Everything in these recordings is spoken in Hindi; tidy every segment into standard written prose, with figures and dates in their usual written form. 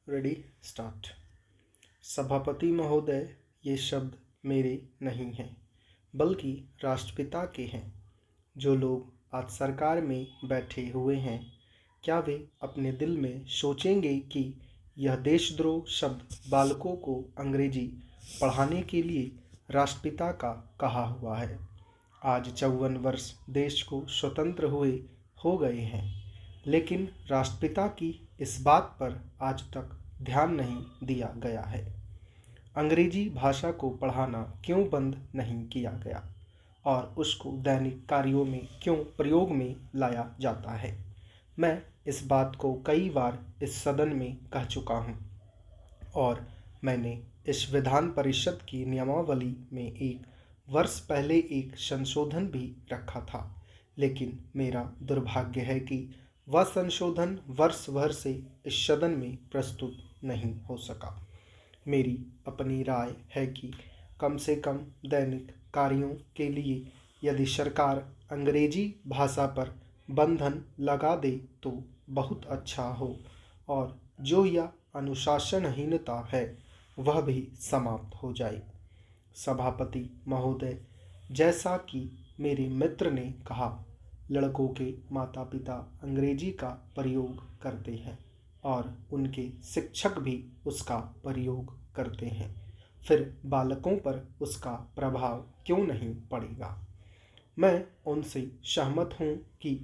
Ready start. सभापति महोदय, ये शब्द मेरे नहीं हैं बल्कि राष्ट्रपिता के हैं। जो लोग आज सरकार में बैठे हुए हैं, क्या वे अपने दिल में सोचेंगे कि यह देशद्रोह शब्द बालकों को अंग्रेजी पढ़ाने के लिए राष्ट्रपिता का कहा हुआ है। आज 54 वर्ष देश को स्वतंत्र हुए हो गए हैं, लेकिन राष्ट्रपिता की इस बात पर आज तक ध्यान नहीं दिया गया है। अंग्रेजी भाषा को पढ़ाना क्यों बंद नहीं किया गया और उसको दैनिक कार्यों में क्यों प्रयोग में लाया जाता है। मैं इस बात को कई बार इस सदन में कह चुका हूँ और मैंने इस विधान परिषद की नियमावली में एक वर्ष पहले एक संशोधन भी रखा था, लेकिन मेरा दुर्भाग्य है कि वह संशोधन वर्ष भर से इस सदन में प्रस्तुत नहीं हो सका। मेरी अपनी राय है कि कम से कम दैनिक कार्यों के लिए यदि सरकार अंग्रेजी भाषा पर बंधन लगा दे तो बहुत अच्छा हो और जो यह अनुशासनहीनता है वह भी समाप्त हो जाए। सभापति महोदय, जैसा कि मेरे मित्र ने कहा, लड़कों के माता पिता अंग्रेजी का प्रयोग करते हैं और उनके शिक्षक भी उसका प्रयोग करते हैं, फिर बालकों पर उसका प्रभाव क्यों नहीं पड़ेगा। मैं उनसे सहमत हूँ कि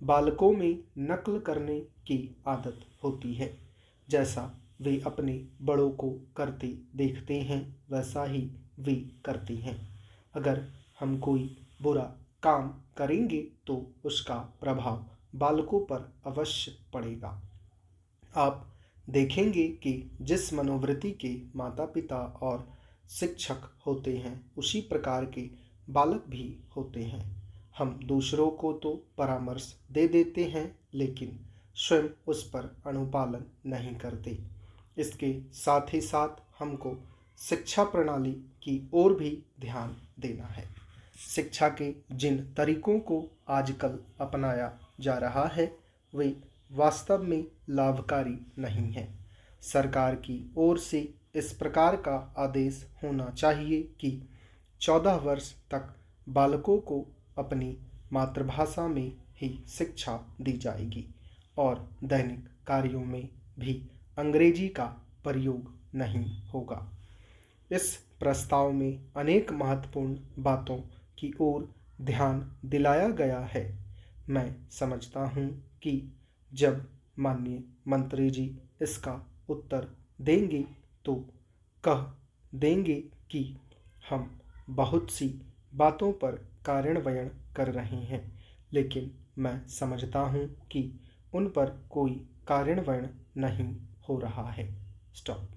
बालकों में नकल करने की आदत होती है। जैसा वे अपने बड़ों को करते देखते हैं वैसा ही वे करते हैं। अगर हम कोई बुरा काम करेंगे तो उसका प्रभाव बालकों पर अवश्य पड़ेगा। आप देखेंगे कि जिस मनोवृत्ति के माता पिता और शिक्षक होते हैं उसी प्रकार के बालक भी होते हैं। हम दूसरों को तो परामर्श दे देते हैं, लेकिन स्वयं उस पर अनुपालन नहीं करते। इसके साथ ही साथ हमको शिक्षा प्रणाली की ओर भी ध्यान देना है। शिक्षा के जिन तरीकों को आजकल अपनाया जा रहा है वे वास्तव में लाभकारी नहीं है। सरकार की ओर से इस प्रकार का आदेश होना चाहिए कि 14 वर्ष तक बालकों को अपनी मातृभाषा में ही शिक्षा दी जाएगी और दैनिक कार्यों में भी अंग्रेजी का प्रयोग नहीं होगा। इस प्रस्ताव में अनेक महत्वपूर्ण बातों की ओर ध्यान दिलाया गया है। मैं समझता हूँ कि जब माननीय मंत्री जी इसका उत्तर देंगे तो कह देंगे कि हम बहुत सी बातों पर कार्यान्वयन कर रहे हैं, लेकिन मैं समझता हूँ कि उन पर कोई कार्यान्वयन नहीं हो रहा है। स्टॉप।